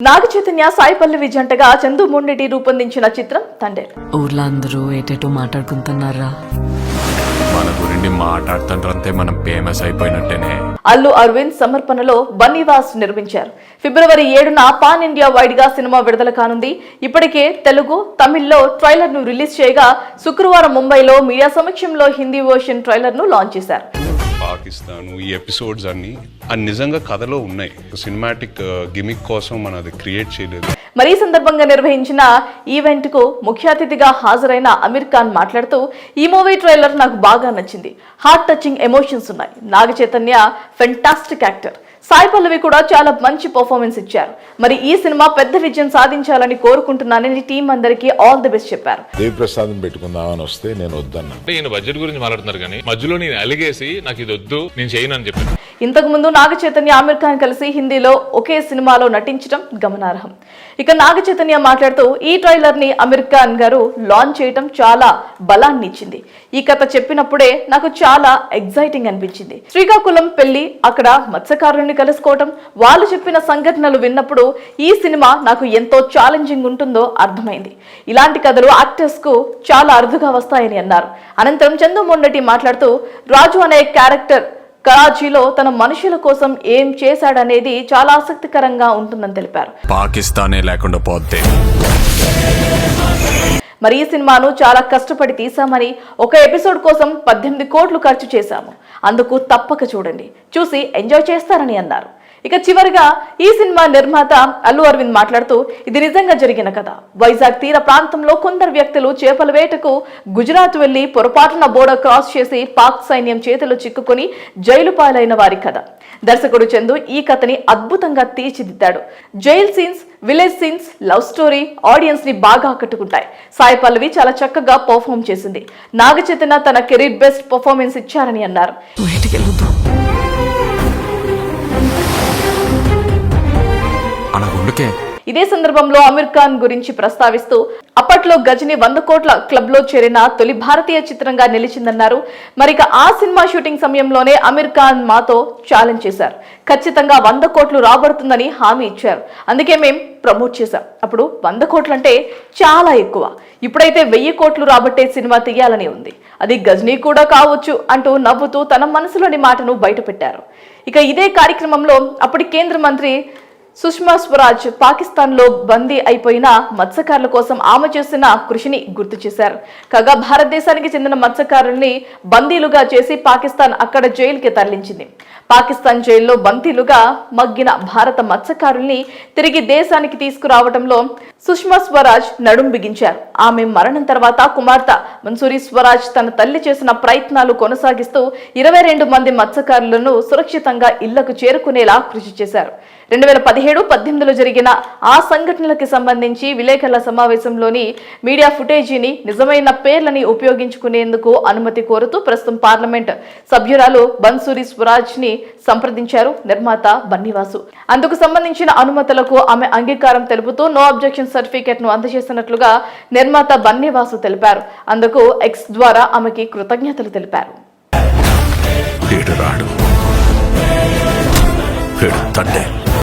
నాగ చైతన్య సాయి పల్లవి జంటగా చందు మొండెటి రూపొందించిన చిత్రం తండేల్. ఊర్లో అందరూ ఏటేటో మాట్లాడుకుంటున్నారా? మన గురించి మాట్లాడుతుంటే మనం ఫేమస్ అయిపోయినట్టేనే. అల్లు అరవింద్ సమర్పణలో బన్నీవాస్ నిర్మించారు. ఫిబ్రవరి 7న పాన్ ఇండియా వైడ్ గా సినిమా విడుదల కానుంది. ఇప్పటికే తెలుగు, తమిళ్లో ట్రైలర్ ను రిలీజ్ చేయగా శుక్రవారం ముంబైలో మీడియా సమక్షంలో హిందీ వర్షన్ ట్రైలర్ ను లాంచ్ చేశారు. పాకిస్తాన్ ఈ ఎపిసోడ్స్ అన్ని నిజంగా కథలో ఉన్నాయి. సినిమాటిక్ గిమిక్ కోసం మనం అది క్రియేట్ చేయలేదు. మరి ఈ సందర్భంగా నిర్వహించిన ఈవెంట్ కు ముఖ్య అతిథిగా హాజరైన అమీర్ ఖాన్ మాట్లాడుతూ, ఈ మూవీ ట్రైలర్ నాకు బాగా నచ్చింది. హార్ట్ టచింగ్ ఎమోషన్స్ ఉన్నాయి. Naga Chaitanya fantastic actor. సాయి పల్లవి కూడా చాలా మంచి పర్ఫార్మెన్స్ ఇచ్చారు. మరి ఈ సినిమా పెద్ద విజయం సాధించాలని కోరుకుంటున్నానని టీం అందరికీ ఆల్ ది బెస్ట్ చెప్పారు. దేవిప్రసాద్ పెట్టుకుందామని వస్తే నేను వద్దన్నా. ఈయన బడ్జెట్ గురించి మాట్లాడుతున్నారు కానీ మధ్యలో నేను అలిగేసి నాకు ఇది వద్దు, నేను చేయను అని చెప్పాను. ఇంతకు ముందు నాగ చైతన్య ఆమీర్ ఖాన్ కలిసి హిందీలో ఒకే సినిమాలో నటించడం గమనార్హం. ఇక నాగ చైతన్య మాట్లాడుతూ, ఈ ట్రైలర్ ని అమీర్ ఖాన్ గారు లాంచ్ చేయడం చాలా బలాన్ని ఇచ్చింది. ఈ కథ చెప్పినప్పుడే నాకు చాలా ఎగ్జైటింగ్ అనిపించింది. శ్రీకాకుళం పెళ్లి, అక్కడ మత్స్యకారుల్ని కలుసుకోవటం, వాళ్ళు చెప్పిన సంఘటనలు విన్నప్పుడు ఈ సినిమా నాకు ఎంతో ఛాలెంజింగ్ ఉంటుందో అర్థమైంది. ఇలాంటి కథలు యాక్టర్స్ కు చాలా అరుదుగా వస్తాయని అన్నారు. అనంతరం చందు మొండెటి మాట్లాడుతూ, రాజు అనే క్యారెక్టర్ కరాచీలో తన మనుషుల కోసం ఏం చేశాడనేది చాలా ఆసక్తికరంగా ఉంటుందని తెలిపారు. పాకిస్తానే లేకుండా పోతే మరి ఈ సినిమాను చాలా కష్టపడి తీసామని, ఒక ఎపిసోడ్ కోసం 18 కోట్లు ఖర్చు చేశాము. అందుకు తప్పక చూడండి, చూసి ఎంజాయ్ చేస్తారని అన్నారు. ఇక చివరిగా ఈ సినిమా నిర్మాత అల్లు అరవింద్ మాట్లాడుతూ, ఇది నిజంగా జరిగిన కథ. వైజాగ్ తీర ప్రాంతంలో కొందరు వ్యక్తులు చేపల వేటకు గుజరాత్ వెళ్లి పొరపాటున బోర్డర్ క్రాస్ చేసి పాక్ సైన్యం చేతిలో చిక్కుకొని జైలు పాలైన వారి కథ. దర్శకుడు చందు ఈ కథని అద్భుతంగా తీర్చిదిద్దాడు. Jail scenes, village scenes, love story audience ని బాగా ఆకట్టుకుంటాయి. సాయి పల్లవి చాలా చక్కగా పర్ఫార్మ్ చేసింది. నాగ చైతన్య తన కెరీర్ బెస్ట్ పర్ఫార్మెన్స్ ఇచ్చారని అన్నారు. ఇదే సందర్భంలో అమీర్ ఖాన్ గురించి ప్రస్తావిస్తూ, అప్పట్లో గజని 100 కోట్ల క్లబ్ లో చేరిన తొలి భారతీయ చిత్రంగా నిలిచిందన్నారు. మరిక ఆ సినిమా షూటింగ్ సమయంలోనే అమీర్ ఖాన్ మాతో ఛాలెంజ్ చేశారు. ఖచ్చితంగా 100 కోట్లు రాబడుతుందని హామీ ఇచ్చారు. అందుకే మేం ప్రమోట్ చేశాం. అప్పుడు 100 కోట్లు అంటే చాలా ఎక్కువ. ఇప్పుడైతే 1000 కోట్లు రాబట్టే సినిమా తీయాలని ఉంది. అది గజనీ కూడా కావచ్చు అంటూ నవ్వుతూ తన మనసులోని మాటను బయటపెట్టారు. ఇక ఇదే కార్యక్రమంలో అప్పటి కేంద్ర మంత్రి సుష్మా స్వరాజ్ పాకిస్తాన్ లో బందీ అయిపోయిన మత్స్యకారుల కోసం ఆమె చేసిన కృషిని గుర్తు చేశారు. కాగా భారతదేశానికి చెందిన మత్స్యకారుల్ని బందీలుగా చేసి పాకిస్తాన్ అక్కడ జైలుకి తరలించింది. పాకిస్తాన్ జైల్లో బందీలుగా మగ్గిన భారత మత్స్యకారుల్ని తిరిగి దేశానికి తీసుకురావడంలో సుష్మా స్వరాజ్ నడుం బిగించారు. ఆమె మరణం తర్వాత కుమార్తె మన్సూరి స్వరాజ్ తన తల్లి చేసిన ప్రయత్నాలు కొనసాగిస్తూ 22 మంది మత్స్యకారులను సురక్షితంగా ఇళ్లకు చేరుకునేలా కృషి చేశారు. 2017-18లో జరిగిన ఆ సంఘటనలకు సంబంధించి విలేకరుల సమావేశంలోని మీడియా ఫుటేజీని నిజమైన పేర్లని ఉపయోగించుకునేందుకు అనుమతి కోరుతూ ప్రస్తుతం పార్లమెంట్ సభ్యురాలు బన్సూరి స్వరాజ్ ని సంప్రదించారు నిర్మాత బన్నీవాసు. అందుకు సంబంధించిన అనుమతులకు ఆమె అంగీకారం తెలుపుతూ నో అబ్జెక్షన్ సర్టిఫికేట్ ను అందజేసినట్లుగా నిర్మాత బన్నీవాసు తెలిపారు. అందుకు ఎక్స్ ద్వారా ఆమెకి కృతజ్ఞతలు తెలిపారు.